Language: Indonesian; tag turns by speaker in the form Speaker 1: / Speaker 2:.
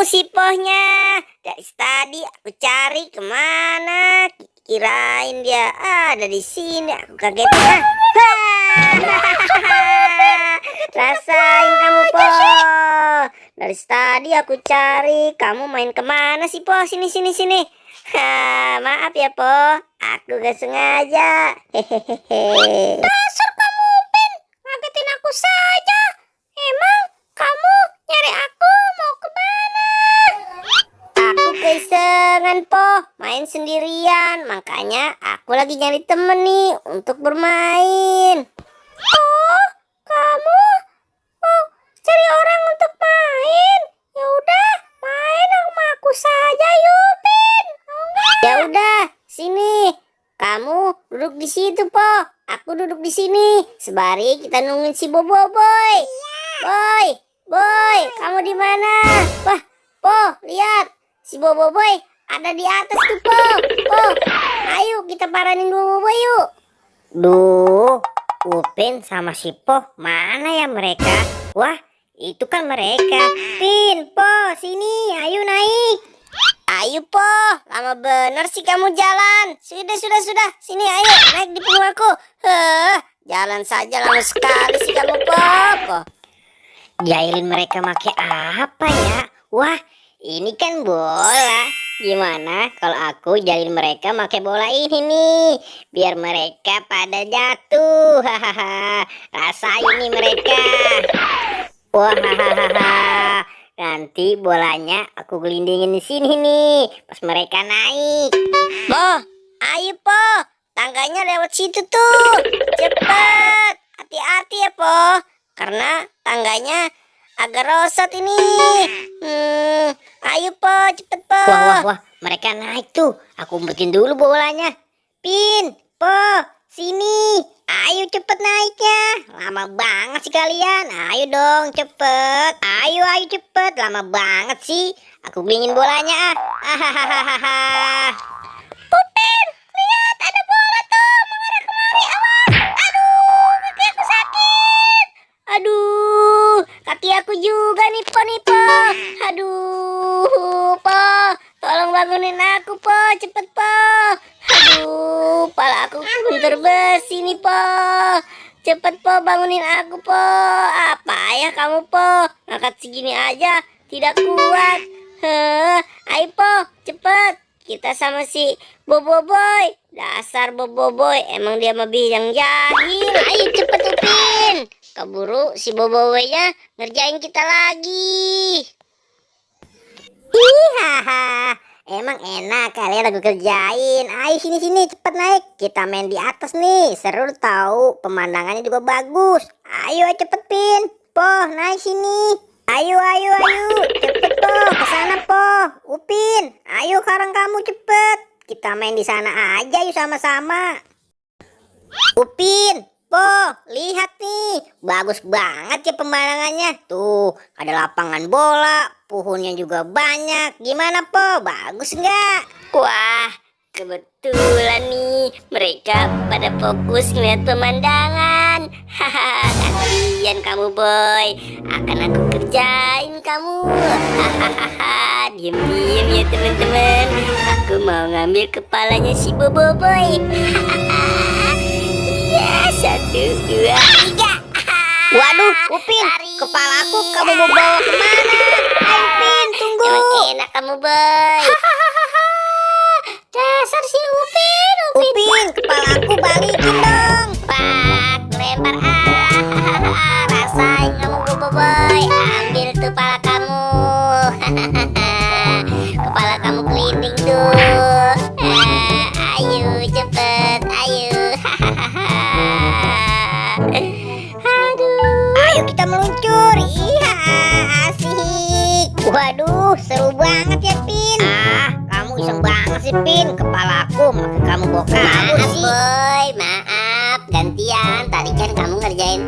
Speaker 1: si Pohnya? Dari tadi aku cari kemana? Kirain dia ada di sini. Aku kaget ya. Rasain kamu, Poh. Dari tadi aku cari. Kamu main kemana sih, Poh? Sini, sini, sini. Maaf ya, Poh. Aku gak sengaja. Hehehe.
Speaker 2: Dasar kamu, Upin, ngagetin aku saja. Emang kamu nyari aku mau ke mana?
Speaker 1: Aku keisengan, Poh, main sendirian. Makanya aku lagi nyari temen nih untuk bermain.
Speaker 2: Oh, kamu mau cari orang untuk main? Ya udah, main sama aku saja, Upin. Mau nggak?
Speaker 1: Ya udah, sini. Kamu duduk di situ, Poh. Aku duduk di sini. Sebari kita nungguin si Bobo Boy. Boy, Boy, kamu di mana? Wah, Poh, lihat. Si Bobo Boy ada di atas tuh, Poh. Poh, ayo kita paranin Bobo Boy yuk. Duh, Upin sama si Poh mana ya mereka? Wah, itu kan mereka. Pin, Poh, sini, ayo naik. Ayo, Poh, lama bener sih kamu jalan. Sudah. Sini, ayo, naik di punggung aku. Jalan saja lama sekali sih kamu, Poh. Jailin mereka make apa ya? Wah, ini kan bola. Gimana kalau aku jailin mereka make bola ini nih? Biar mereka pada jatuh. Hahaha. Rasain nih mereka. Wah, hahaha. Nanti bolanya aku gelindingin di sini nih, pas mereka naik. Poh, ayo Poh, tangganya lewat situ tuh. Cepet, hati-hati ya Poh, karena tangganya agak rosot ini. Ayo Poh, cepet Poh. Wah, mereka naik tuh. Aku umpetin dulu bolanya. Pin, Poh, sini. Ayo cepet naiknya. Lama banget sih kalian. Ayo dong cepet. Ayo cepet. Lama banget sih. Aku gelingin bolanya. Hahaha.
Speaker 2: Upin, lihat ada bola tuh mengarah kemari. Awas. Aduh, kaki aku sakit.
Speaker 1: Aduh, kaki aku juga nih Poh. Aduh, Poh. Tolong bangunin aku, Poh. Cepet, Poh. Aduh, pala aku guntur besi nih, Poh. Cepet, Poh, bangunin aku, Poh. Apa ya kamu, Poh? Ngangkat segini aja tidak kuat. Ayo, Poh, cepet. Kita sama si Bobo Boy. Dasar Bobo Boy, emang dia mah yang jahil. Ayo cepet, Upin. Keburu si Bobo Boy-nya ngerjain kita lagi. Hihaha, emang enak kalian aku kerjain. Ayo sini cepet naik. Kita main di atas nih. Seru tahu, pemandangannya juga bagus. Ayo cepet Pin. Poh, naik sini. Ayo. Cepet Poh, kesana Poh. Upin, ayo sekarang kamu cepet. Kita main di sana aja yuk sama-sama. Upin, Poh, lihat nih. Bagus banget ya pemandangannya. Tuh, ada lapangan bola, pohonnya juga banyak. Gimana, Poh? Bagus nggak? Wah, kebetulan nih. Mereka pada fokus ngeliat pemandangan. Haha, kasihan kamu, Boy. Akan aku kerjain kamu. Hahaha, diam-diam ya teman-teman. Aku mau ngambil kepalanya si Bobo Boy. Ya, 1, 2, 3. Waduh, Upin, kepalaku kamu mau bawa kemana? Ayo Upin, tunggu. Emang enak kamu, Boy.
Speaker 2: Dasar si Upin.
Speaker 1: Upin, kepalaku balikin dong. Pak, lempar. Rasain kamu, Bobo Boy. Ambil tuh kepala kamu. Kepala kamu kelinding tuh. Ayo cepet, ayo. Ayo kita meluncur. Iya, asik. Waduh, seru banget ya Pin. Kamu iseng banget sih Pin. Kepalaku makin kamu bokap. Maaf Boy, maaf. Gantian, tadi kan kamu ngerjain